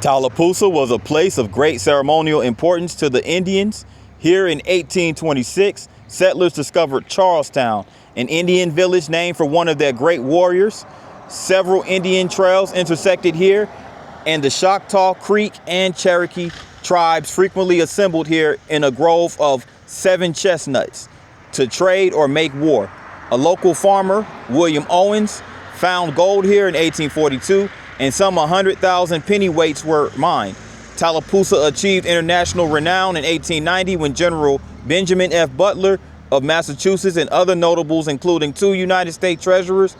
Tallapoosa was a place of great ceremonial importance to the Indians. Here in 1826, settlers discovered Charlestown, an Indian village named for one of their great warriors. Several Indian trails intersected here, and the Choctaw, Creek, and Cherokee tribes frequently assembled here in a grove of 7 chestnuts to trade or make war. A local farmer, William Owens, found gold here in 1842, and some 100,000 pennyweights were mined. Tallapoosa achieved international renown in 1890 when General Benjamin F. Butler of Massachusetts and other notables, including 2 United States treasurers,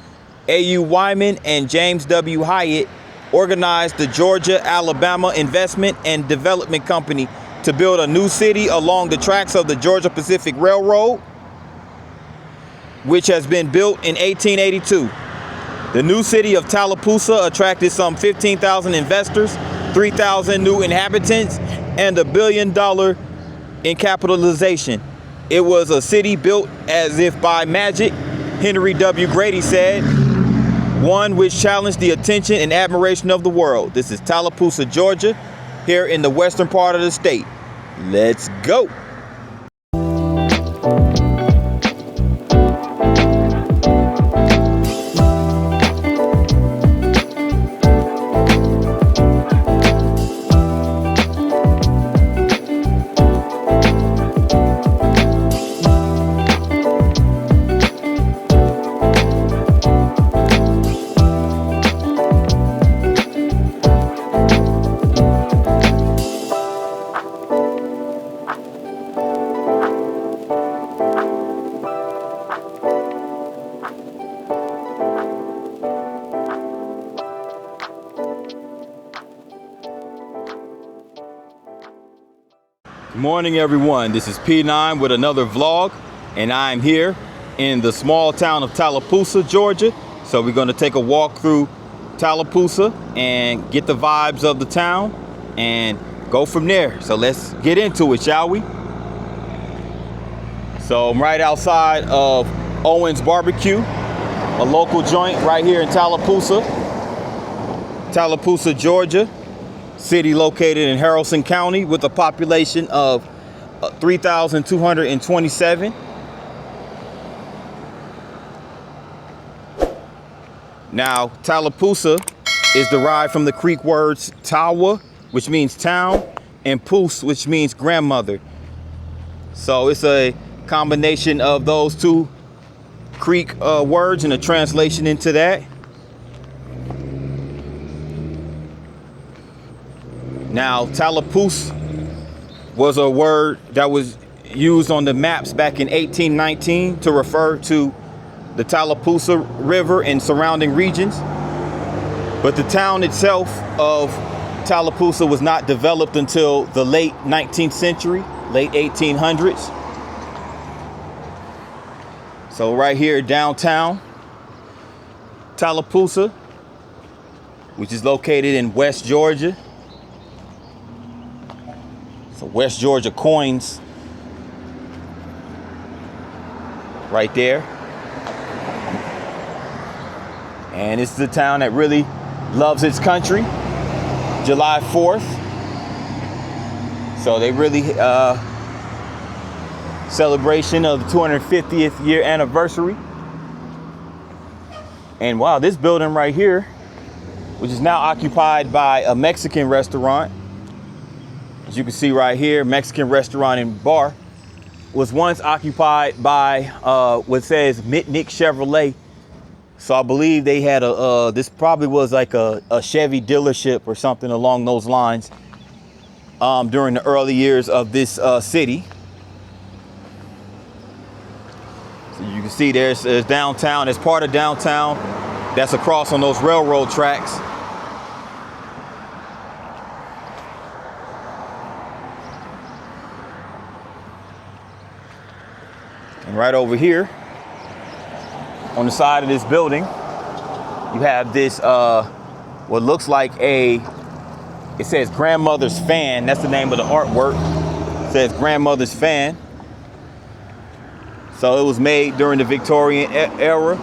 A.U. Wyman and James W. Hyatt, organized the Georgia-Alabama Investment and Development Company to build a new city along the tracks of the Georgia Pacific Railroad, which has been built in 1882. The new city of Tallapoosa attracted some 15,000 investors, 3,000 new inhabitants, and $1 billion in capitalization. It was a city built as if by magic, Henry W. Grady said, one which challenged the attention and admiration of the world. This is Tallapoosa, Georgia, here in the western part of the state. Let's go. Good morning, everyone. This is P9 with another vlog, and I'm here in the small town of Tallapoosa, Georgia. So we're going to take a walk through Tallapoosa and get the vibes of the town and go from there. So let's get into it, shall we? So I'm right outside of Owens Barbecue, a local joint right here in Tallapoosa, Georgia. City located in Haralson County with a population of 3,227. Now, Tallapoosa is derived from the Creek words Tawa, which means town, and Poos, which means grandmother. So it's a combination of those 2 Creek words and a translation into that. Now, Tallapoosa was a word that was used on the maps back in 1819 to refer to the Tallapoosa River and surrounding regions. But the town itself of Tallapoosa was not developed until the late 19th century, late 1800s. So right here downtown Tallapoosa, which is located in West Georgia. So West Georgia coins right there. And it's the town that really loves its country. July 4th. So they really celebration of the 250th year anniversary. And wow, this building right here, which is now occupied by a Mexican restaurant, as you can see right here, Mexican restaurant and bar, was once occupied by what says Mitnick Chevrolet. So I believe they had this probably was like a Chevy dealership or something along those lines during the early years of this city. So you can see there's downtown, there's part of downtown that's across on those railroad tracks. And right over here, on the side of this building, you have this, what looks like it says Grandmother's Fan. That's the name of the artwork. It says Grandmother's Fan. So it was made during the Victorian era,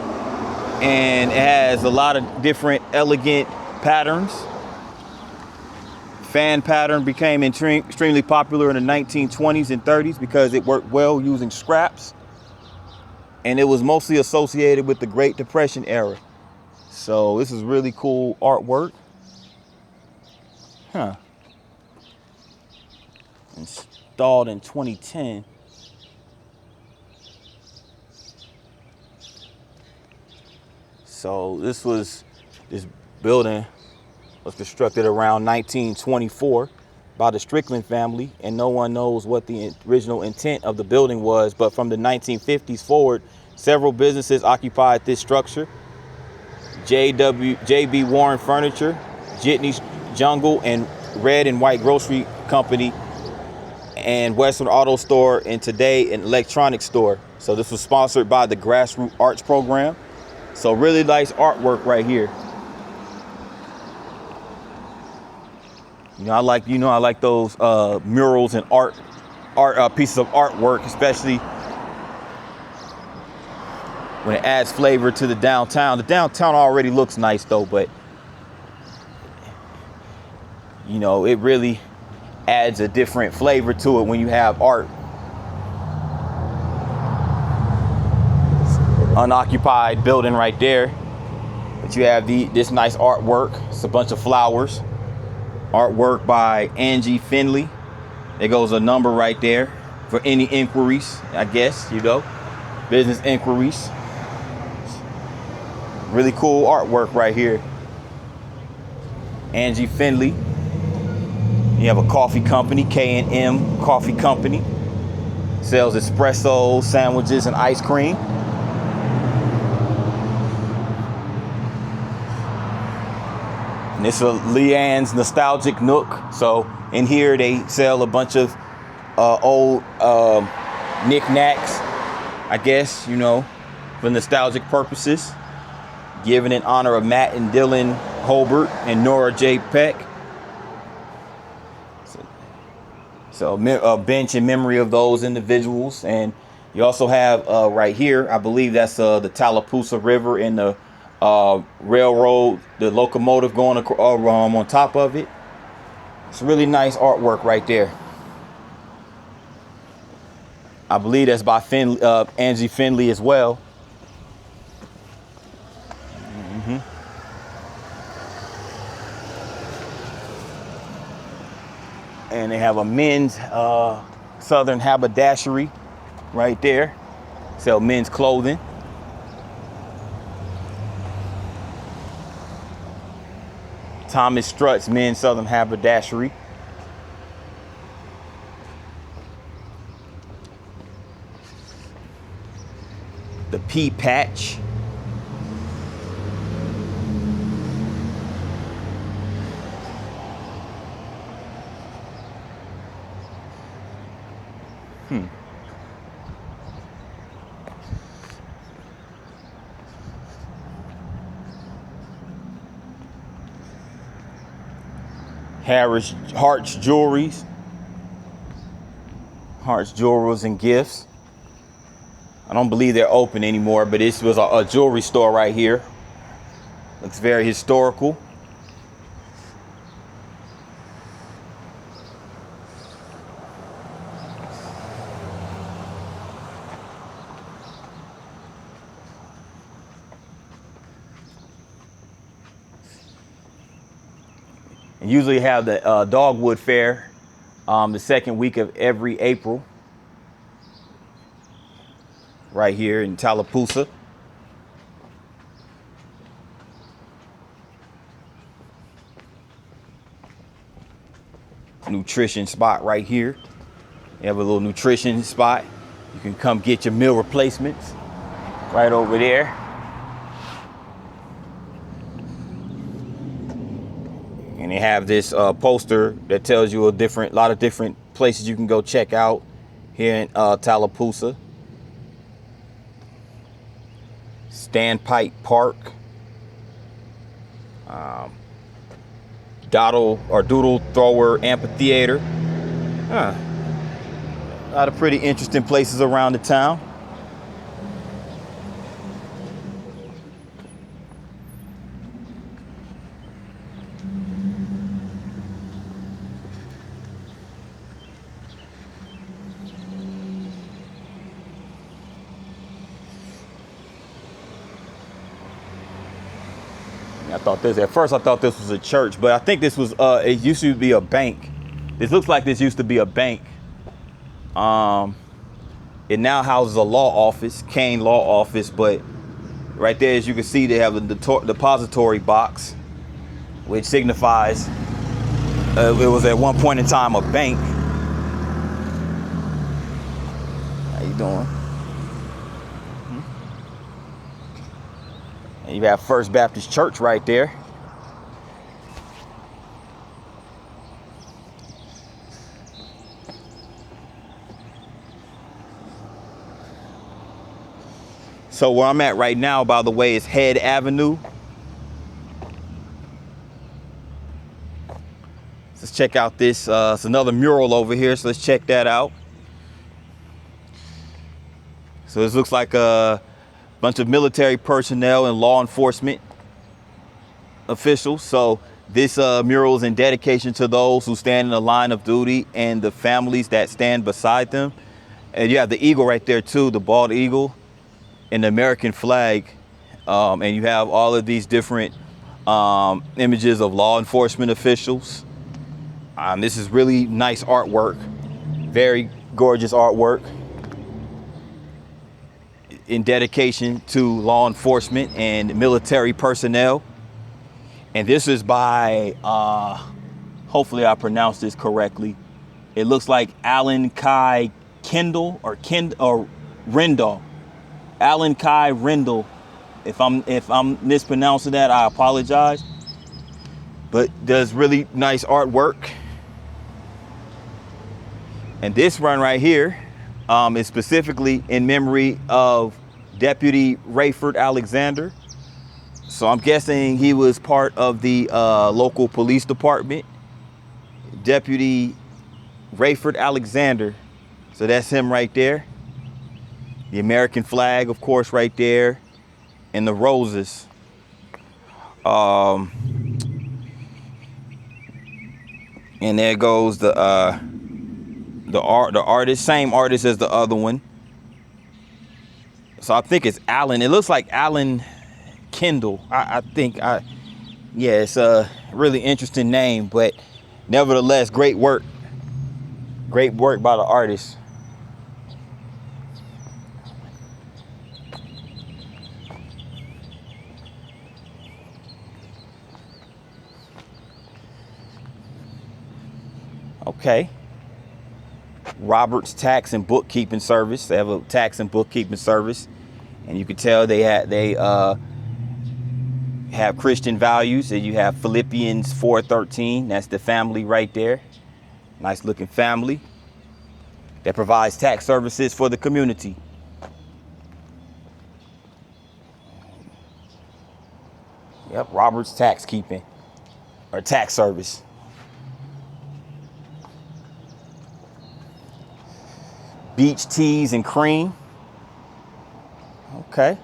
and it has a lot of different elegant patterns. fan pattern became extremely popular in the 1920s and 30s because it worked well using scraps. And it was mostly associated with the Great Depression era. So this is really cool artwork. Huh. Installed in 2010. So this building was constructed around 1924 by the Strickland family, and no one knows what the original intent of the building was, but from the 1950s forward, several businesses occupied this structure. J.B. Warren Furniture, Jitney's Jungle and Red and White Grocery Company, and Western Auto Store, and today an electronics store. So this was sponsored by the Grassroots Arts Program. So really nice artwork right here. I like those murals and art pieces of artwork, especially when it adds flavor to the downtown. The downtown already looks nice though, but it really adds a different flavor to it when you have art. Unoccupied building right there, but you have this nice artwork. It's a bunch of flowers. Artwork by Angie Finley. There goes a number right there for any inquiries, I guess, business inquiries. Really cool artwork right here. Angie Finley. You have a coffee company, K&M Coffee Company. Sells espresso, sandwiches, and ice cream. And it's a Leanne's Nostalgic Nook. So in here they sell a bunch of old knickknacks, I guess, for nostalgic purposes. Given in honor of Matt and Dylan Holbert and Nora J. Peck. So a bench in memory of those individuals. And you also have right here, I believe that's the Tallapoosa River and the railroad, the locomotive going on top of it. It's really nice artwork right there. I believe that's by Angie Finley as well. And they have a men's Southern haberdashery right there. Sell men's clothing. Thomas Strutt's Men's Southern Haberdashery. The Pea Patch. Hart's Jewelries. Hart's Jewelries and Gifts. I don't believe they're open anymore, but this was a jewelry store right here. Looks very historical. And usually have the Dogwood Fair the second week of every April. Right here in Tallapoosa. Nutrition spot right here. You have a little nutrition spot. You can come get your meal replacements right over there. And they have this poster that tells you a lot of different places you can go check out here in Tallapoosa. Standpipe Park, Doodle Thrower Amphitheater. A lot of pretty interesting places around the town. At first I thought this was a church, but I think this was, it used to be a bank. This looks like this used to be a bank. It now houses a law office, Kane Law Office, but right there, as you can see, they have a depository box, which signifies it was at one point in time a bank. How you doing? And you have First Baptist Church right there. So where I'm at right now, by the way, is Head Avenue. Let's check out this. It's another mural over here, so let's check that out. So this looks like a bunch of military personnel and law enforcement officials. So this mural is in dedication to those who stand in the line of duty and the families that stand beside them. And you have the eagle right there too, the bald eagle, and the American flag. And you have all of these different images of law enforcement officials. This is really nice artwork, very gorgeous artwork in dedication to law enforcement and military personnel. And this is by, hopefully I pronounced this correctly. It looks like Alan Kai Kendall or Rendell. Alan Kai Rendell. If I'm mispronouncing that, I apologize. But does really nice artwork. And this one right here is specifically in memory of Deputy Rayford Alexander. So I'm guessing he was part of the local police department. Deputy Rayford Alexander. So that's him right there. The American flag, of course, right there. And the roses. And there goes the artist, same artist as the other one. So I think it's Alan. It looks like Alan Kendall. I think it's a really interesting name, but nevertheless, great work. Great work by the artist. Okay. Robert's Tax and Bookkeeping Service. They have a tax and bookkeeping service, and you can tell they have Christian values. And you have Philippians 4:13. That's the family right there. Nice looking family that provides tax services for the community. Yep, Robert's Tax Keeping or Tax Service. Beach Teas and Cream. Okay.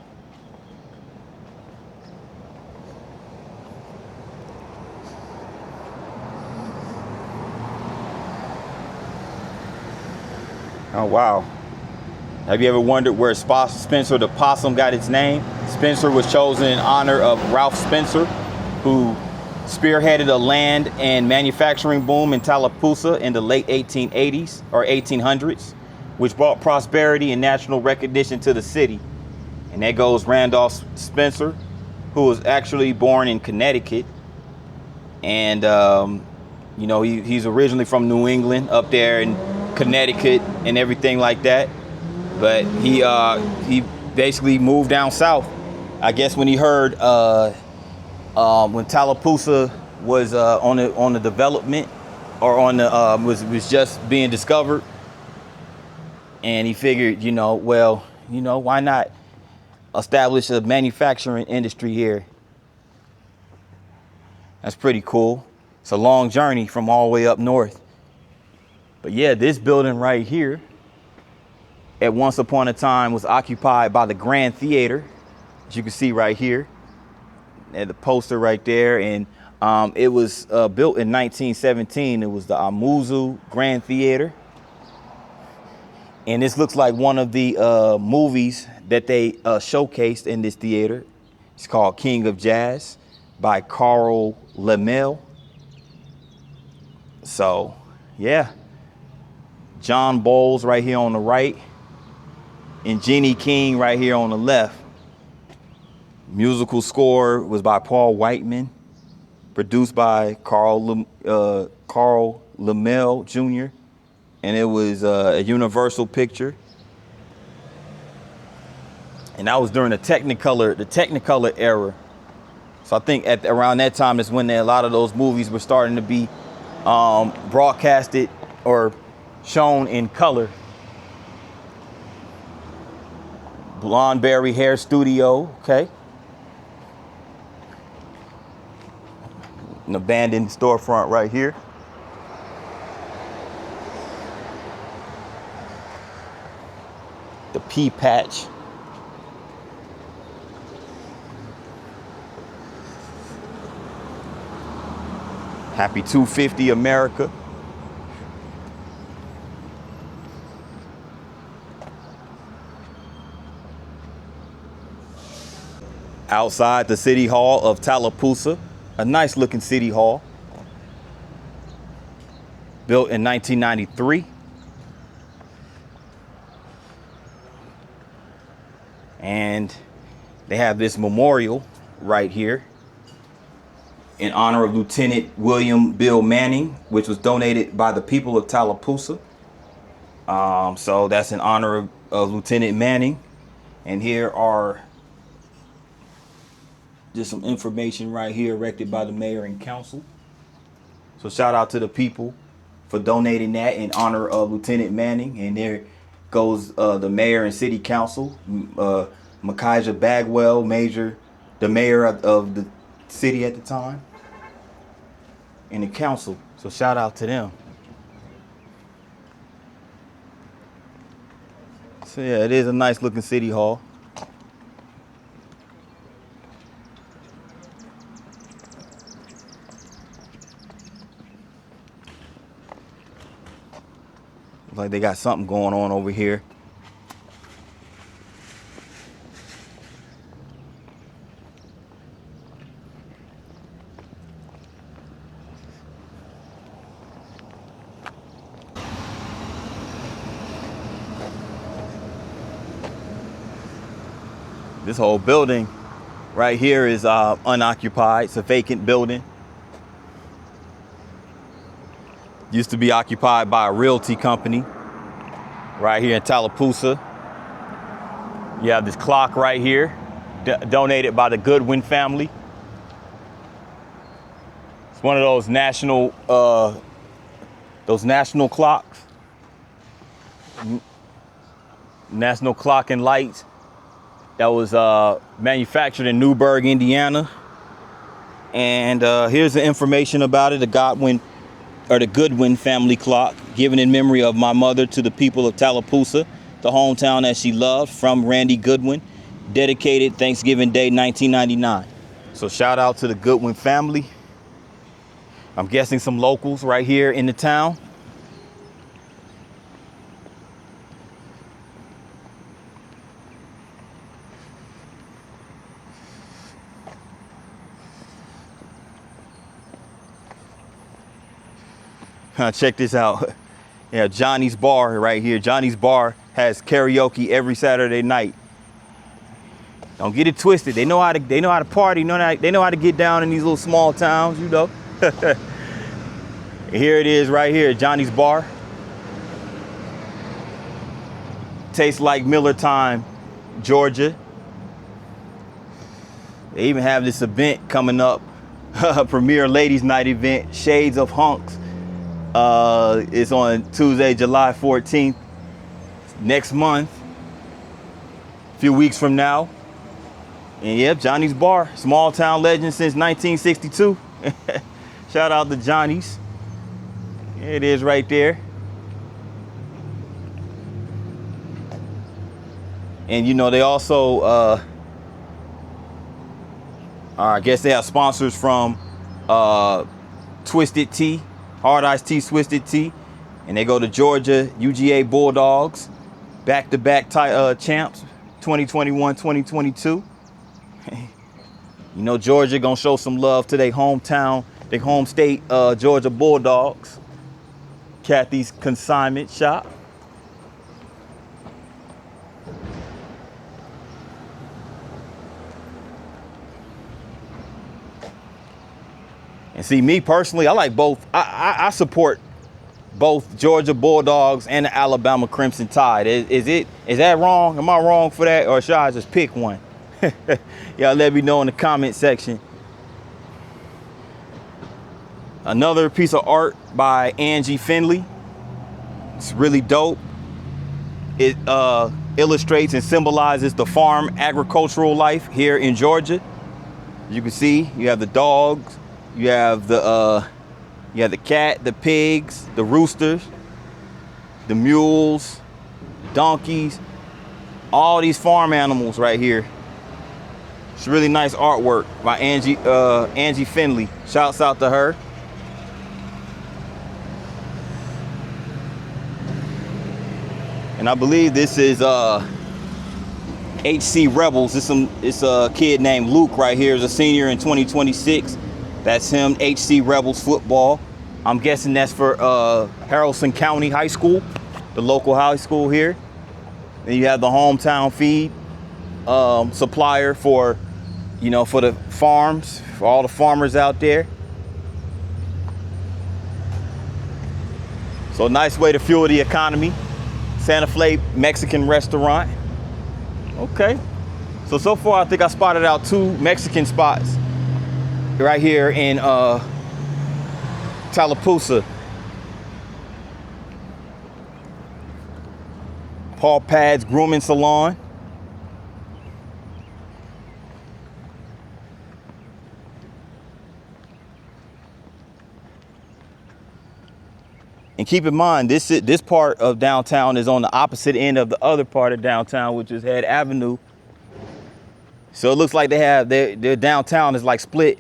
Oh, wow. Have you ever wondered where Spencer the Possum got its name? Spencer was chosen in honor of Ralph Spencer, who spearheaded a land and manufacturing boom in Tallapoosa in the late 1880s or 1800s, which brought prosperity and national recognition to the city. And there goes Randolph Spencer, who was actually born in Connecticut. And, he's originally from New England, up there in Connecticut and everything like that. But he basically moved down south. I guess when he heard when Tallapoosa was on the development or was just being discovered. And he figured, why not establish a manufacturing industry here? That's pretty cool. It's a long journey from all the way up north. But yeah, this building right here, at once upon a time, was occupied by the Grand Theater, as you can see right here, at the poster right there. And it was built in 1917. It was the Amuzu Grand Theater. And this looks like one of the movies that they showcased in this theater. It's called King of Jazz. by Carl Lemel. So, yeah. John Bowles right here on the right. And Jenny King right here on the left. Musical score was by Paul Whiteman. Produced by Carl Lemel Jr. And it was a Universal picture. And that was during the Technicolor era. So I think around that time is when a lot of those movies were starting to be broadcasted or shown in color. Blondeberry Hair Studio, okay. An abandoned storefront right here. The Pea Patch. Happy 250 America. Outside the City Hall of Tallapoosa, a nice looking city hall. Built in 1993. And they have this memorial right here in honor of Lieutenant William Bill Manning, which was donated by the people of Tallapoosa. So that's in honor of Lieutenant Manning. And here are just some information right here erected by the mayor and council. So shout out to the people for donating that in honor of Lieutenant Manning. And there goes the mayor and city council, Micaiah Bagwell, the mayor of the city at the time, and the council. So shout out to them. So yeah, it is a nice looking city hall. Looks like they got something going on over here. This whole building right here is unoccupied. It's a vacant building. Used to be occupied by a realty company right here in Tallapoosa. You have this clock right here, donated by the Goodwin family. It's one of those national clocks. National Clock and Lights. That was manufactured in Newburgh, Indiana. And here's the information about it. The Goodwin family clock, given in memory of my mother to the people of Tallapoosa, the hometown that she loved, from Randy Goodwin. Dedicated Thanksgiving Day, 1999. So shout out to the Goodwin family. I'm guessing some locals right here in the town. Check this out. Yeah, Johnny's Bar right here. Johnny's Bar has karaoke every Saturday night. Don't get it twisted. They know how to party. They know how to get down in these little small towns, you know. Here it is right here, Johnny's Bar. Tastes like Miller Time, Georgia. They even have this event coming up, a Premier Ladies Night event, Shades of Hunks. It's on Tuesday, July 14th, next month, a few weeks from now. And yep, Johnny's Bar, small town legend since 1962. Shout out to Johnny's. There it is right there. And you know, they also, I guess they have sponsors from Twisted Tea. Hard Iced Tea, Twisted Tea, and they go to Georgia UGA Bulldogs, back-to-back champs, 2021, 2022. You know, Georgia gonna show some love to their hometown, their home state, Georgia Bulldogs. Kathy's Consignment Shop. And see, me personally, I like both. I support both Georgia Bulldogs and the Alabama Crimson Tide. Is that wrong? Am I wrong for that, or should I just pick one? Y'all let me know in the comment section. Another piece of art by Angie Finley. It's really dope. It illustrates and symbolizes the farm agricultural life here in Georgia. You can see you have the dogs, you have the cat, the pigs, the roosters, the mules, donkeys, all these farm animals right here. It's really nice artwork by Angie Finley. Shouts out to her. And I believe this is HC Rebels. It's a kid named Luke right here, is a senior in 2026. That's him, HC Rebels football. I'm guessing that's for Haralson County High School, the local high school here. Then you have the hometown feed supplier for, you know, for the farms, for all the farmers out there. So nice way to fuel the economy. Santa Fe Mexican restaurant. Okay. So far I think I spotted out 2 Mexican spots right here in Tallapoosa. Paul Pad's Grooming Salon. And keep in mind, this part of downtown is on the opposite end of the other part of downtown, which is Head Avenue. So it looks like their downtown is like split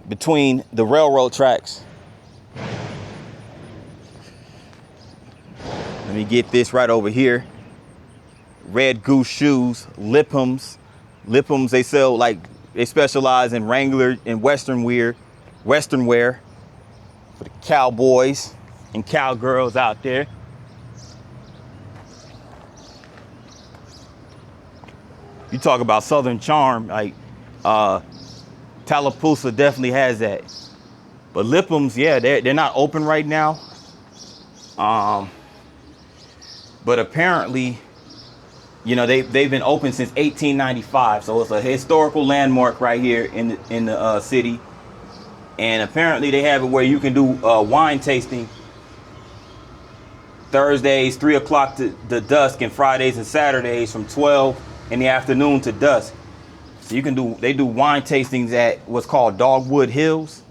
between the railroad tracks. Let me get this right over here. Red Goose Shoes, Lipham's. Lipham's, they sell, like, they specialize in Wrangler and Western wear for the cowboys and cowgirls out there. You talk about Southern charm, like Tallapoosa definitely has that. But Lipham's, yeah, they're not open right now. But apparently, you know, they've been open since 1895, so it's a historical landmark right here in the city. And apparently they have it where you can do wine tasting Thursdays 3 o'clock to dusk, and Fridays and Saturdays from 12 in the afternoon to dusk. So you can they do wine tastings at what's called Dogwood Hills.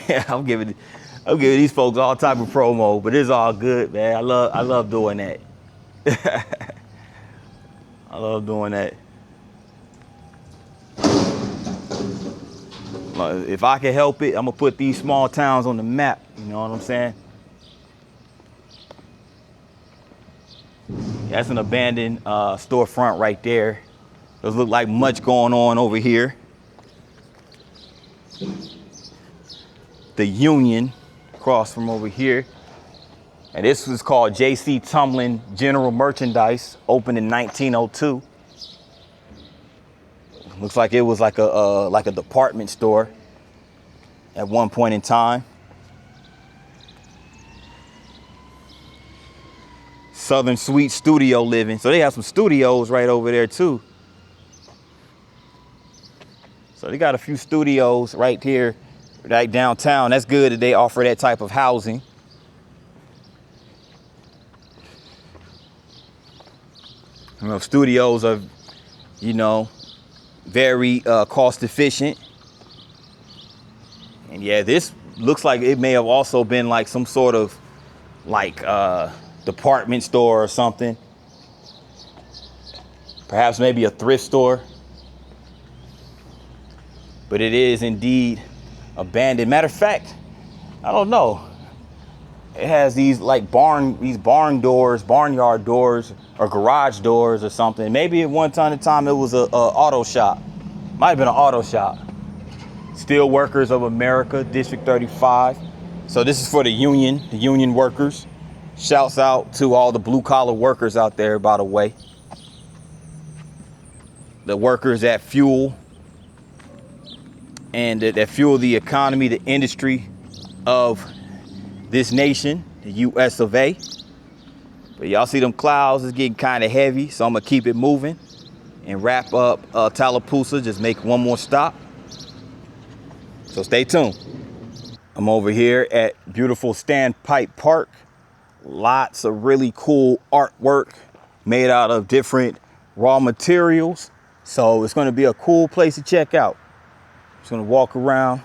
Yeah, I'm giving these folks all type of promo, but it's all good, man. I love doing that. I love doing that. If I can help it, I'm gonna put these small towns on the map. You know what I'm saying? That's an abandoned storefront right there. Doesn't look like much going on over here. The Union across from over here. And this was called J.C. Tumlin General Merchandise, opened in 1902. Looks like it was like a department store at one point in time. Southern Suite Studio Living. So they have some studios right over there too. So they got a few studios right here, right downtown. That's good that they offer that type of housing. You know, studios are, you know, very cost efficient. And yeah, this looks like it may have also been like some sort of like department store or something. Perhaps maybe a thrift store. But it is indeed abandoned. Matter of fact, I don't know. It has these like barnyard doors or garage doors or something. Maybe at one time it was a auto shop. Might have been an auto shop. Steel Workers of America, District 35. So this is for the union workers. Shouts out to all the blue collar workers out there, by the way. The workers that fuel and that fuel the economy, the industry of this nation, the US of A. But y'all see them clouds is getting kind of heavy, so I'm gonna keep it moving and wrap up Tallapoosa, just make one more stop. So stay tuned. I'm over here at beautiful Standpipe Park. Lots of really cool artwork made out of different raw materials. So it's gonna be a cool place to check out. Just gonna walk around.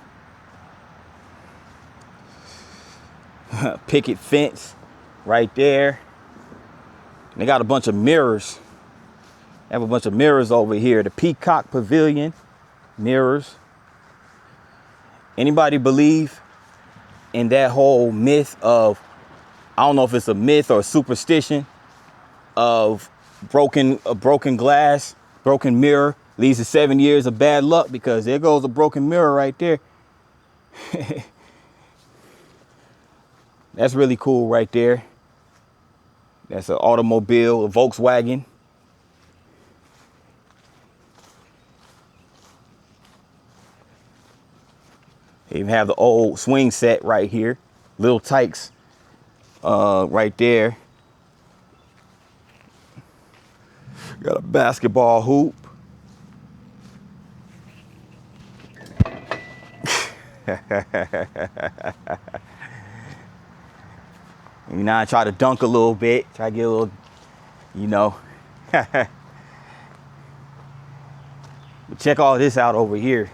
Picket fence right there. They got a bunch of mirrors. They have a bunch of mirrors over here. The Peacock Pavilion, mirrors. Anybody believe in that whole myth of, I don't know if it's a myth or a superstition, of a broken glass, broken mirror leads to 7 years of bad luck? Because there goes a broken mirror right there. That's really cool right there. That's an automobile, a Volkswagen. They even have the old swing set right here. Little Tykes right there. Got a basketball hoop. You know, I try to dunk a little bit, try to get a little, you know. But check all this out over here.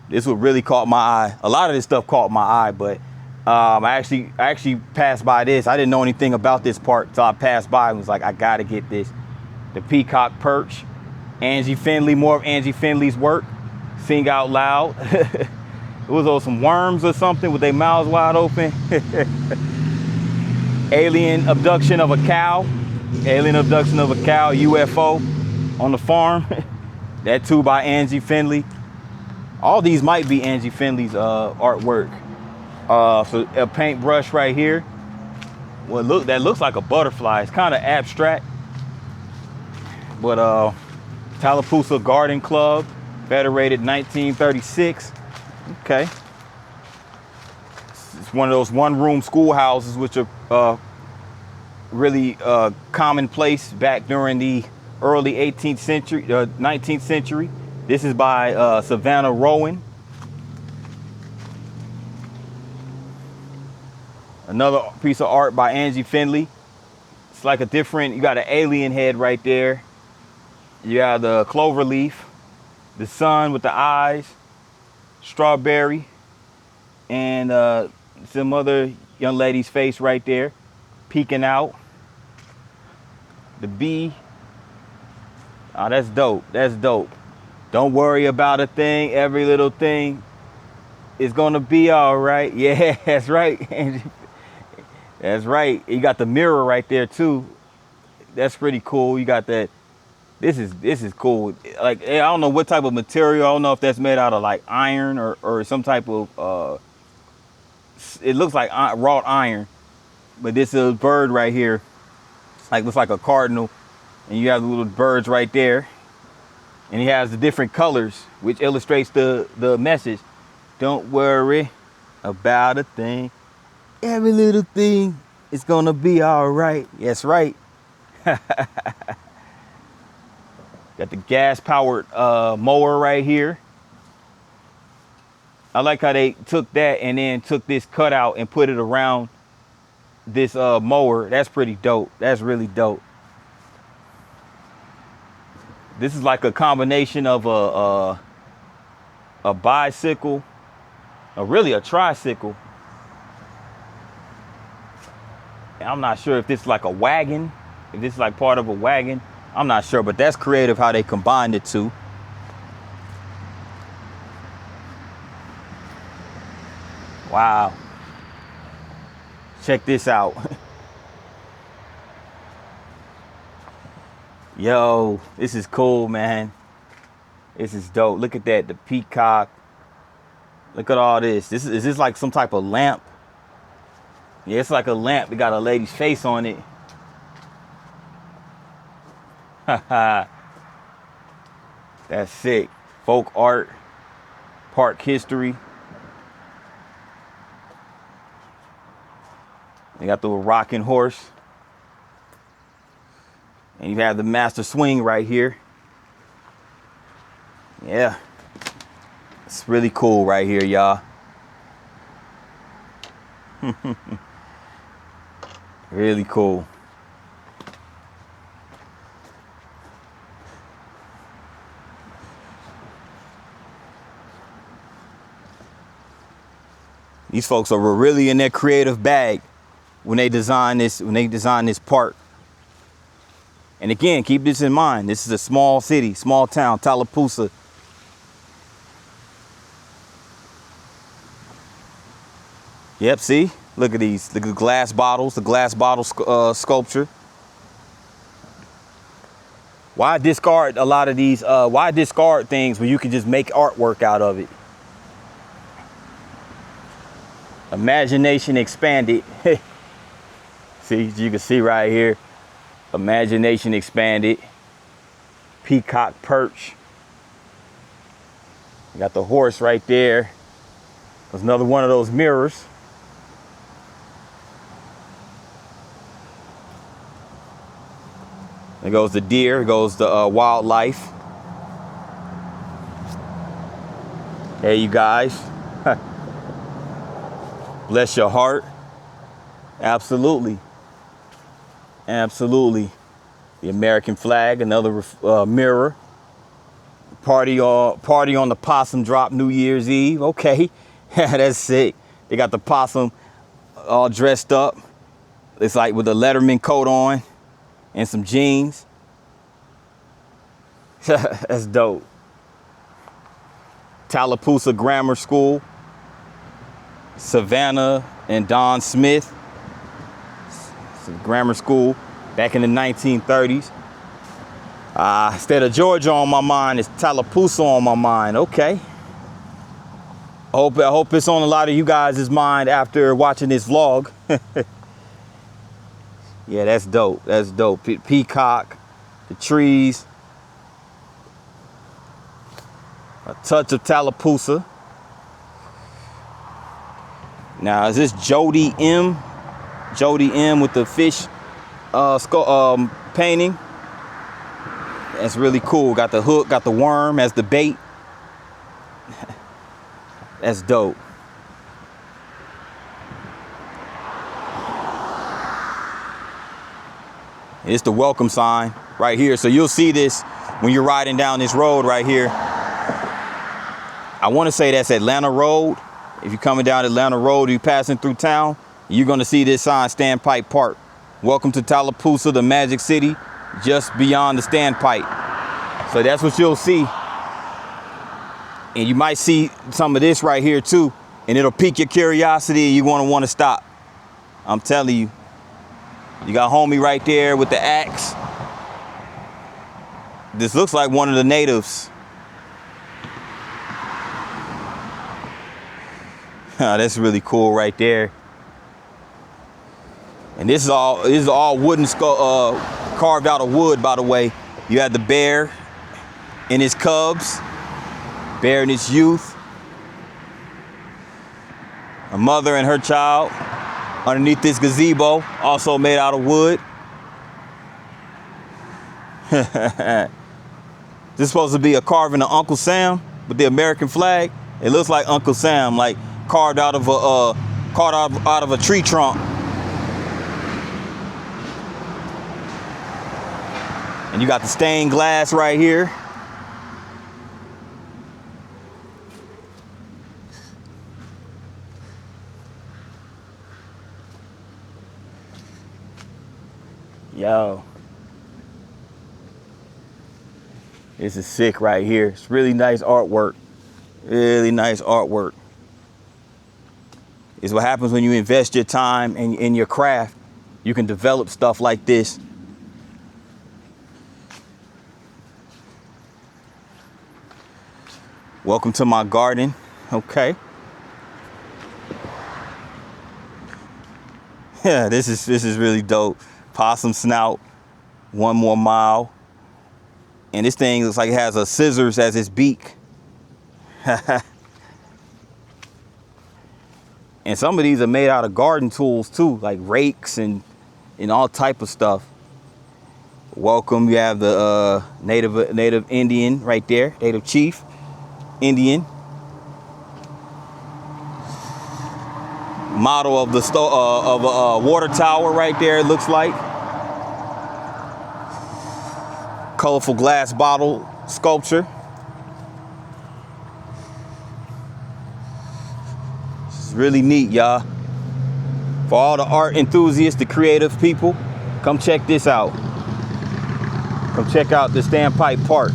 This what really caught my eye. A lot of this stuff caught my eye, but I actually passed by this. I didn't know anything about this part until I passed by and was like, I gotta get this. The peacock perch. Angie Finley, more of Angie Finley's work. Sing out loud. It was some worms or something with their mouths wide open. Alien abduction of a cow. Alien abduction of a cow, UFO on the farm. That too by Angie Finley. All these might be Angie Finley's artwork. So a paintbrush right here. Well, look, that looks like a butterfly. It's kind of abstract. But Tallapoosa Garden Club, Federated 1936. Okay. It's one of those one-room schoolhouses, which are really commonplace back during the early 18th century, 19th century. This is by Savannah Rowan. Another piece of art by Angie Finley. It's like a different, you got an alien head right there. You got the clover leaf, the sun with the eyes, strawberry, and some other young lady's face right there, peeking out. The bee. Oh, that's dope. That's dope. Don't worry about a thing. Every little thing is gonna be all right. Yeah, that's right, Angie. That's right. You got the mirror right there too. That's pretty cool. You got that. This is cool. Like, I don't know what type of material. I don't know if that's made out of like iron or some type of. It looks like wrought iron, but this is a bird right here. Like, looks like a cardinal, and you have the little birds right there. And he has the different colors, which illustrates the message. Don't worry about a thing. Every little thing is gonna be all right. That's right. Got the gas-powered mower right here. I like how they took that and then took this cutout and put it around this mower. That's pretty dope. That's really dope. This is like a combination of a bicycle, really a tricycle. I'm not sure if this is like a wagon, if this is like part of a wagon. I'm not sure, but that's creative how they combined the two. Wow. Check this out. Yo, this is cool, man. This is dope. Look at that, the peacock. Look at all this. Is this like some type of lamp? Yeah, it's like a lamp. It got a lady's face on it. Haha. That's sick. Folk art, park history. They got the rocking horse. And you have the master swing right here. Yeah. It's really cool right here, y'all. Really cool. These folks are really in their creative bag when they design this, park. And again, keep this in mind. This is a small city, small town, Tallapoosa. Yep, see? Look at these. Look at the glass bottles, the glass bottle sculpture. Why discard a lot of these? Why discard things when you can just make artwork out of it? Imagination expanded. See, you can see right here. Imagination expanded. Peacock perch. You got the horse right there. There's another one of those mirrors. There goes the deer. There goes the wildlife. Hey, you guys. Bless your heart. Absolutely. Absolutely. The American flag, another mirror. Party on the Possum drop New Year's Eve. Okay. That's sick. They got the possum all dressed up. It's like with a Letterman coat on and some jeans. That's dope. Tallapoosa Grammar School. Savannah and Don Smith. It's a grammar school back in the 1930s. Instead of Georgia on my mind, it's Tallapoosa on my mind. Okay. I hope it's on a lot of you guys' mind after watching this vlog. Yeah, that's dope. That's dope. Peacock, the trees. A touch of Tallapoosa. Now, is this Jody M? Jody M with the fish painting. That's really cool. Got the hook, got the worm as the bait. That's dope. It's the welcome sign right here. So you'll see this when you're riding down this road right here. I want to say that's Atlanta Road. If you're coming down Atlanta Road, you're passing through town, you're going to see this sign, Standpipe Park. Welcome to Tallapoosa, the Magic City, just beyond the Standpipe. So that's what you'll see. And you might see some of this right here too, and it'll pique your curiosity and you're going to want to stop. I'm telling you. You got homie right there with the axe. This looks like one of the natives. That's really cool right there. And this is all wooden carved out of wood, by the way. You have the bear and his cubs, bear and his youth, a mother and her child underneath this gazebo, also made out of wood. This is supposed to be a carving of Uncle Sam with the American flag. It looks like Uncle Sam, like carved out of a tree trunk. And you got the stained glass right here. Yo, this is sick right here. It's really nice artwork. Really nice artwork. It's what happens when you invest your time in your craft. You can develop stuff like this. Welcome to my garden. Okay. Yeah, this is really dope. Possum snout, 1 more mile. And this thing looks like it has a scissors as its beak. And some of these are made out of garden tools too, like rakes and all type of stuff. Welcome, you have the native Indian right there, native chief Indian. Model of the water tower right there, it looks like. Colorful glass bottle sculpture. It's really neat, y'all. For all the art enthusiasts, the creative people, come check this out. Come check out the Standpipe Park.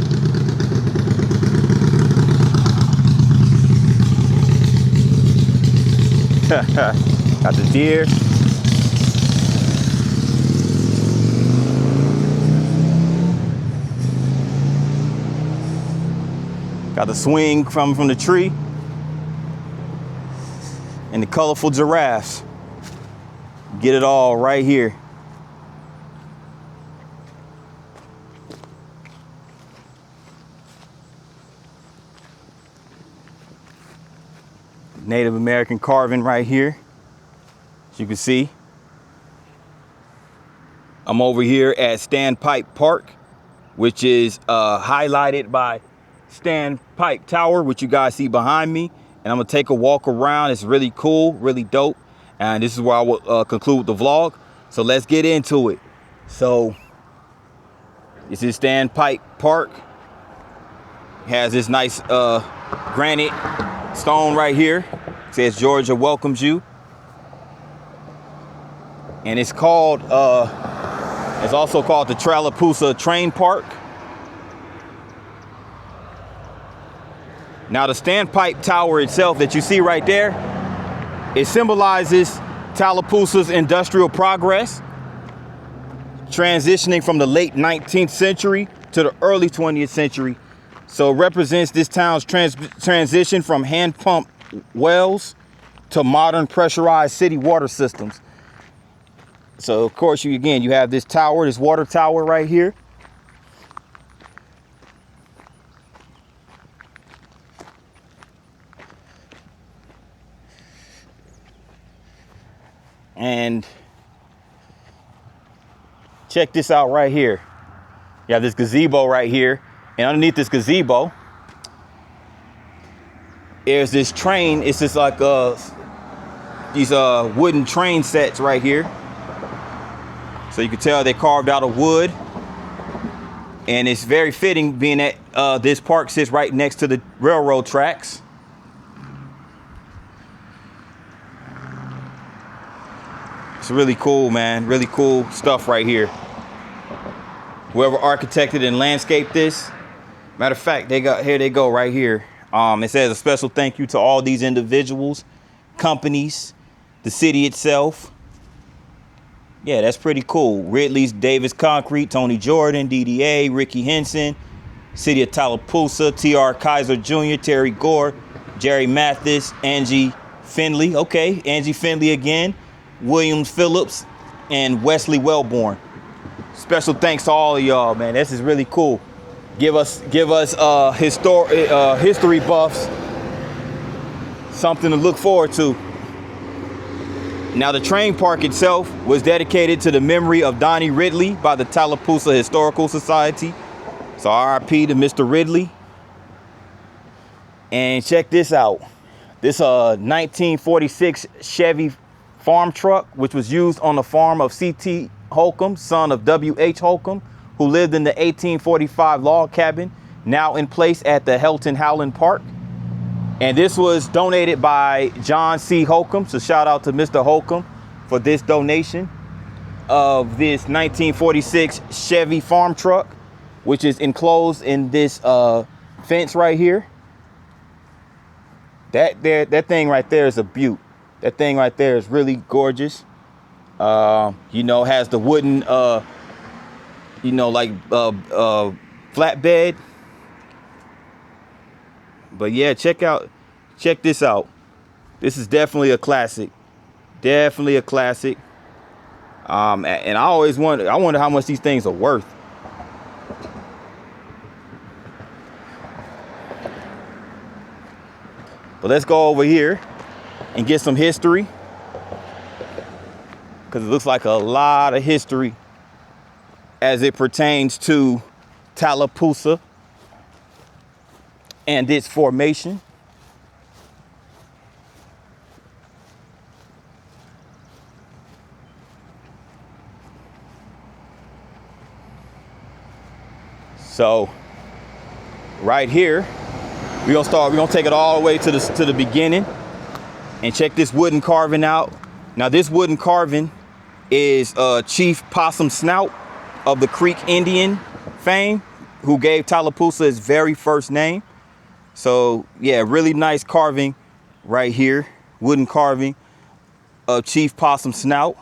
Got the deer. Got the swing from the tree. And the colorful giraffes. Get it all right here. Native American carving right here, as you can see. I'm over here at Standpipe Park, which is highlighted by Standpipe Tower, which you guys see behind me. And I'm gonna take a walk around. It's really cool, really dope. And this is where I will conclude the vlog. So let's get into it. So this is Standpipe Park. It has this nice granite stone right here. It says Georgia welcomes you. And it's called, it's also called the Tallapoosa Train Park. Now the Standpipe Tower itself that you see right there, it symbolizes Tallapoosa's industrial progress, transitioning from the late 19th century to the early 20th century. So it represents this town's transition from hand pump wells to modern pressurized city water systems. So of course you have this tower, this water tower right here. And check this out right here. You have this gazebo right here. And underneath this gazebo, there's this train. It's just like these wooden train sets right here. So you can tell they carved out of wood. And it's very fitting being that this park sits right next to the railroad tracks. It's really cool, man. Really cool stuff right here. Whoever architected and landscaped this, matter of fact, they go right here. It says a special thank you to all these individuals, companies, the city itself. Yeah, that's pretty cool. Ridley's Davis Concrete, Tony Jordan, DDA, Ricky Henson, City of Tallapoosa, T.R. Kaiser Jr., Terry Gore, Jerry Mathis, Angie Finley. Okay, Angie Finley again. Williams Phillips, and Wesley Wellborn. Special thanks to all of y'all, man. This is really cool. Give us history buffs something to look forward to. Now the train park itself was dedicated to the memory of Donnie Ridley by the Tallapoosa Historical Society. So RIP to Mr. Ridley. And check this out. This 1946 Chevy farm truck, which was used on the farm of C.T. Holcomb, son of W.H. Holcomb, who lived in the 1845 log cabin, now in place at the Helton Howland Park. And this was donated by John C. Holcomb. So shout out to Mr. Holcomb for this donation of this 1946 Chevy farm truck, which is enclosed in this fence right here. That thing right there is a beaut. That thing right there is really gorgeous. Has the wooden, flatbed. But yeah, check this out. This is definitely a classic. Definitely a classic. And I wonder how much these things are worth. But let's go over here and get some history, because it looks like a lot of history as it pertains to Tallapoosa and its formation. So right here, we're gonna take it all the way to the beginning and check this wooden carving out. Now this wooden carving is Chief Possum Snout of the Creek Indian fame, who gave Tallapoosa his very first name. So yeah, really nice carving right here, wooden carving of Chief Possum Snout.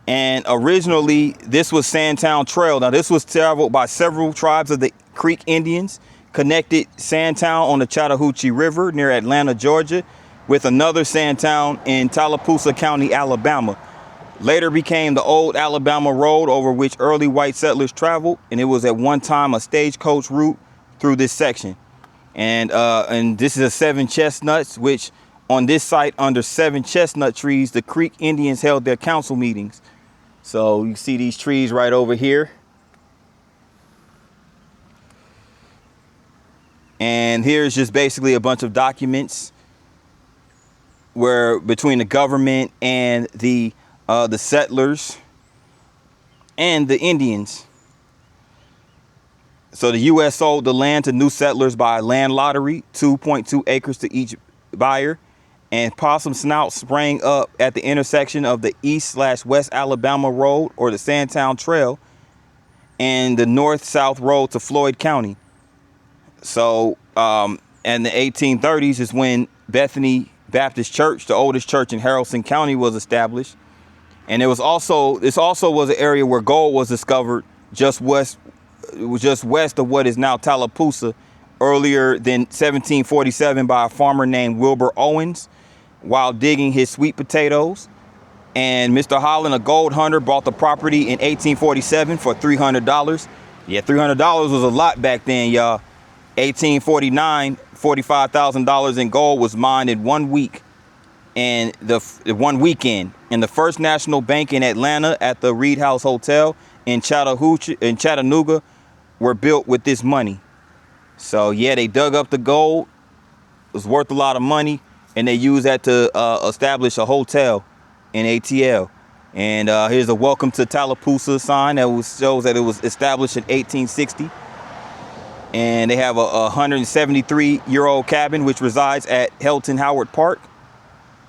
And originally this was Sandtown Trail. Now this was traveled by several tribes of the Creek Indians, connected Sandtown on the Chattahoochee River near Atlanta, Georgia, with another Sandtown in Tallapoosa County, Alabama. Later became the Old Alabama Road, over which early white settlers traveled, and it was at one time a stagecoach route through this section. And this is a 7 chestnuts, which on this site under 7 chestnut trees, the Creek Indians held their council meetings. So you see these trees right over here. And here's just basically a bunch of documents where between the government and the settlers and the Indians. So the U.S. sold the land to new settlers by land lottery, 2.2 acres to each buyer. And Possum Snout sprang up at the intersection of the East/West Alabama Road, or the Sandtown Trail, and the North-South Road to Floyd County. So, in the 1830s is when Bethany Baptist Church, the oldest church in Haralson County, was established. And this also was an area where gold was discovered just west of what is now Tallapoosa, earlier than 1747 by a farmer named Wilbur Owens while digging his sweet potatoes. And Mr. Holland, a gold hunter, bought the property in 1847 for $300. Yeah, $300 was a lot back then, y'all. 1849, $45,000 in gold was mined in 1 week, and the one weekend. And the First National Bank in Atlanta at the Reed House Hotel in Chattanooga were built with this money. So yeah, they dug up the gold. It was worth a lot of money, and they used that to establish a hotel in ATL. And here's a welcome to Tallapoosa sign that shows that it was established in 1860. And they have a 173-year-old cabin which resides at Helton Howard Park.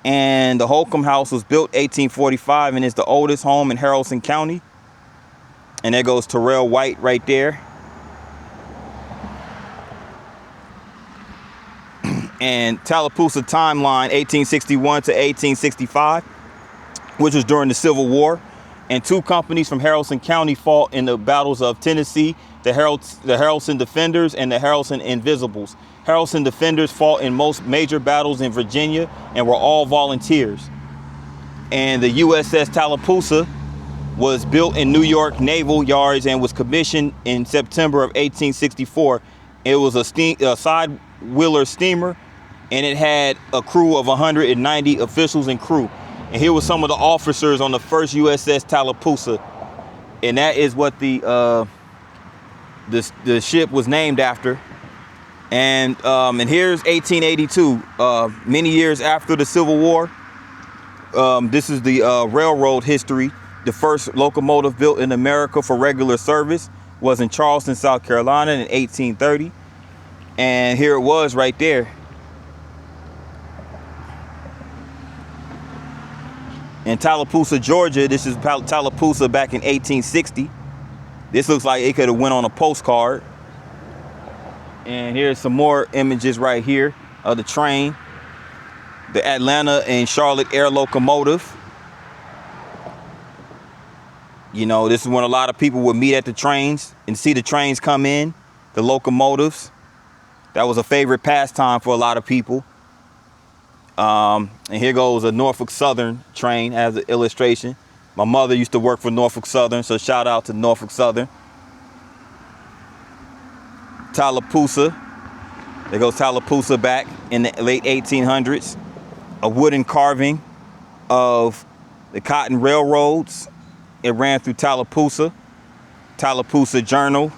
And the Holcomb House was built 1845 and is the oldest home in Haralson County. And there goes Terrell White right there. And Tallapoosa timeline, 1861 to 1865, which was during the Civil War. And 2 companies from Haralson County fought in the battles of Tennessee, the Haralson Defenders and the Haralson Invisibles. Haralson Defenders fought in most major battles in Virginia and were all volunteers. And the USS Tallapoosa was built in New York Naval Yards and was commissioned in September of 1864. It was a side-wheeler steamer, and it had a crew of 190 officials and crew. And here was some of the officers on the first USS Tallapoosa, and that is what the ship was named after. And here's 1882, many years after the Civil War. This is the railroad history. The first locomotive built in America for regular service was in Charleston, South Carolina in 1830. And here it was right there. In Tallapoosa, Georgia, this is Tallapoosa back in 1860. This looks like it could have went on a postcard. And here's some more images right here of the train. The Atlanta and Charlotte Air locomotive. You know, this is when a lot of people would meet at the trains and see the trains come in, the locomotives. That was a favorite pastime for a lot of people. And here goes a Norfolk Southern train as an illustration. My mother used to work for Norfolk Southern, so shout out to Norfolk Southern. Tallapoosa. There goes Tallapoosa back in the late 1800s. A wooden carving of the cotton railroads. It ran through Tallapoosa. Tallapoosa Journal,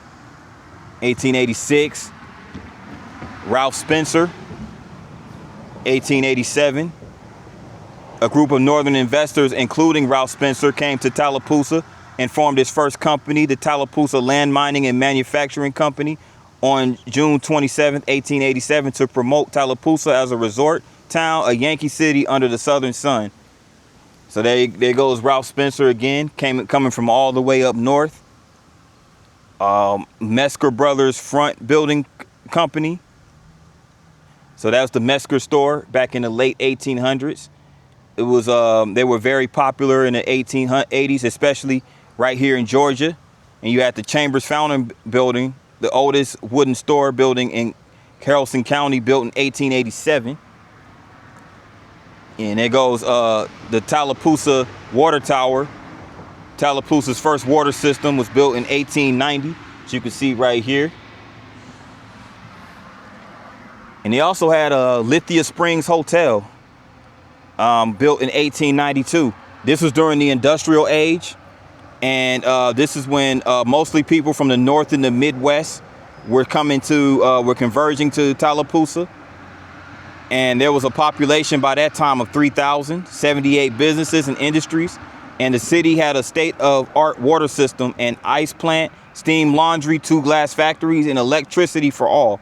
1886. Ralph Spencer, 1887. A group of northern investors, including Ralph Spencer, came to Tallapoosa and formed its first company, the Tallapoosa Land Mining and Manufacturing Company, on June 27, 1887, to promote Tallapoosa as a resort town, a Yankee city under the southern sun. So there goes Ralph Spencer again, coming from all the way up north. Mesker Brothers Front Building Company. So that was the Mesker store back in the late 1800s. It was they were very popular in the 1880s, especially right here in Georgia. And you had the Chambers Fountain Building, the oldest wooden store building in Haralson County, built in 1887. And there goes the Tallapoosa Water Tower. Tallapoosa's first water system was built in 1890, as you can see right here. And they also had a Lithia Springs Hotel, built in 1892. This was during the industrial age. And this is when mostly people from the North and the Midwest were converging to Tallapoosa. And there was a population by that time of 3,000, 78 businesses and industries. And the city had a state-of-art water system, and ice plant, steam laundry, 2 glass factories, and electricity for all.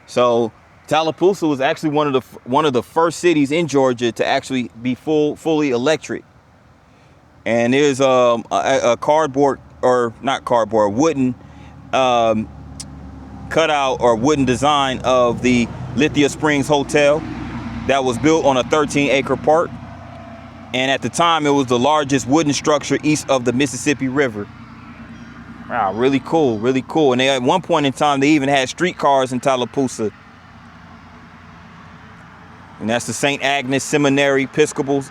So Tallapoosa was actually one of the first cities in Georgia to actually be fully electric. And there's a cardboard, or not cardboard, wooden cutout or wooden design of the Lithia Springs Hotel that was built on a 13-acre park. And at the time, it was the largest wooden structure east of the Mississippi River. Wow, really cool, really cool. And at one point in time, they even had streetcars in Tallapoosa. And that's the St. Agnes Seminary Episcopal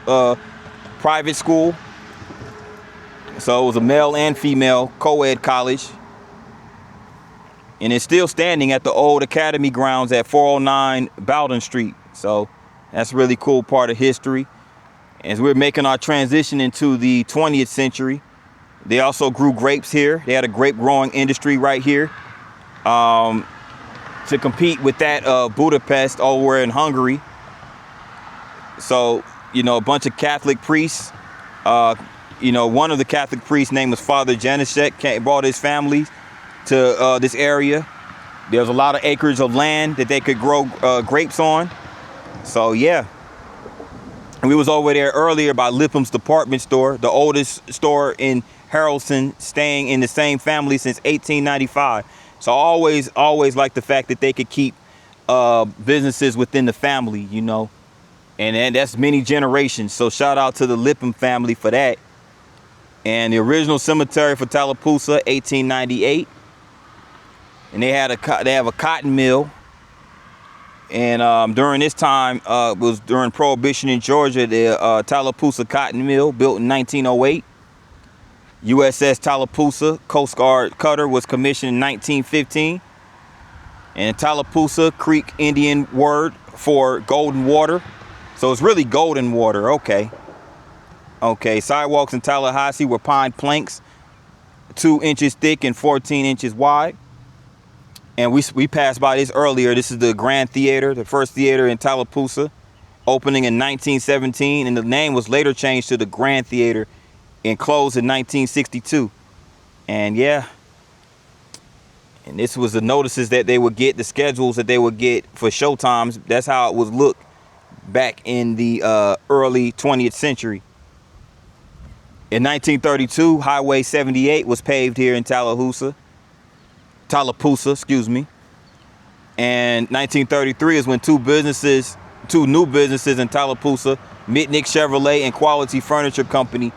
private school. So it was a male and female co-ed college. And it's still standing at the old academy grounds at 409 Bowden Street. So that's a really cool part of history. As we're making our transition into the 20th century, they also grew grapes here. They had a grape growing industry right here to compete with that of Budapest over in Hungary. So, a bunch of Catholic priests, one of the Catholic priests' name was Father Janishek, brought his family to this area. There's a lot of acres of land that they could grow grapes on. So, yeah. And we was over there earlier by Lipham's department store, the oldest store in Haralson, staying in the same family since 1895. So I always like the fact that they could keep businesses within the family, and that's many generations. So shout out to the Lipham family for that. And the original cemetery for Tallapoosa, 1898. And they have a cotton mill. And during this time, was during Prohibition in Georgia, the Tallapoosa Cotton Mill, built in 1908. USS Tallapoosa Coast Guard cutter was commissioned in 1915. And Tallapoosa Creek Indian word for golden water. So it's really golden water. Okay. Sidewalks in Tallahassee were pine planks, 2 inches thick and 14 inches wide. And we passed by this earlier. This is the Grand Theater, the first theater in Tallapoosa, opening in 1917. And the name was later changed to the Grand Theater and closed in 1962. And yeah. And this was the notices that they would get, the schedules that they would get for showtimes. That's how it was looked back in the early 20th century. In 1932, Highway 78 was paved here in Tallapoosa, excuse me. And 1933 is when two new businesses in Tallapoosa, Mitnick Chevrolet and Quality Furniture Company,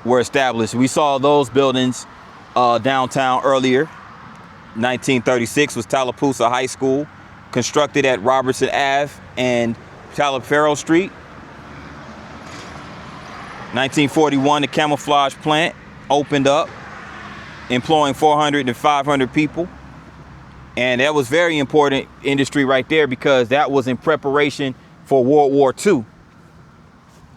were established. We saw those buildings downtown earlier. 1936 was Tallapoosa High School, constructed at Robertson Ave and Tallapoosa Street. 1941, the camouflage plant opened up, employing 400 to 500 people. And that was very important industry right there, because that was in preparation for World War II.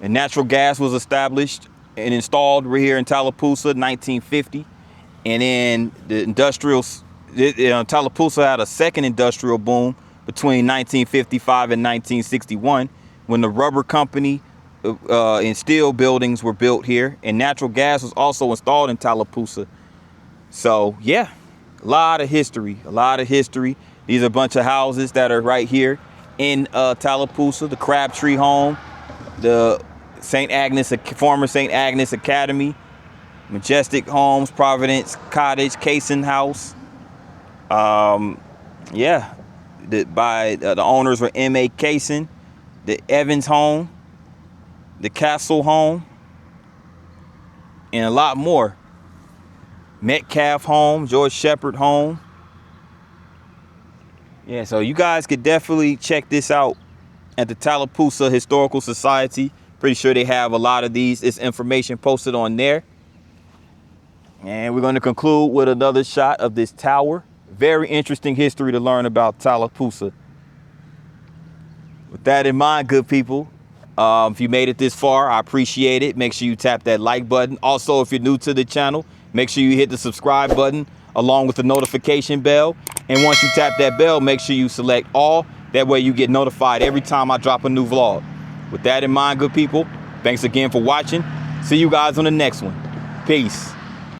And natural gas was established and installed right here in Tallapoosa, 1950. And then the Tallapoosa had a second industrial boom between 1955 and 1961, when the rubber company and steel buildings were built here, and natural gas was also installed in Tallapoosa. So yeah, a lot of history. These are a bunch of houses that are right here in Tallapoosa. The Crabtree home, the former St. Agnes Academy, Majestic Homes, Providence Cottage, Cason House. Yeah, the owners were M.A. Cason, the Evans home, the Castle home, and a lot more. Metcalf home, George Shepherd home. Yeah, so you guys could definitely check this out at the Tallapoosa Historical Society. Pretty sure they have a lot of this information posted on there. And we're going to conclude with another shot of this tower. Very interesting history to learn about Tallapoosa. With that in mind, good people, if you made it this far, I appreciate it. Make sure you tap that like button. Also, if you're new to the channel, make sure you hit the subscribe button along with the notification bell. And once you tap that bell, make sure you select all. That way you get notified every time I drop a new vlog. With that in mind, good people, thanks again for watching. See you guys on the next one. Peace.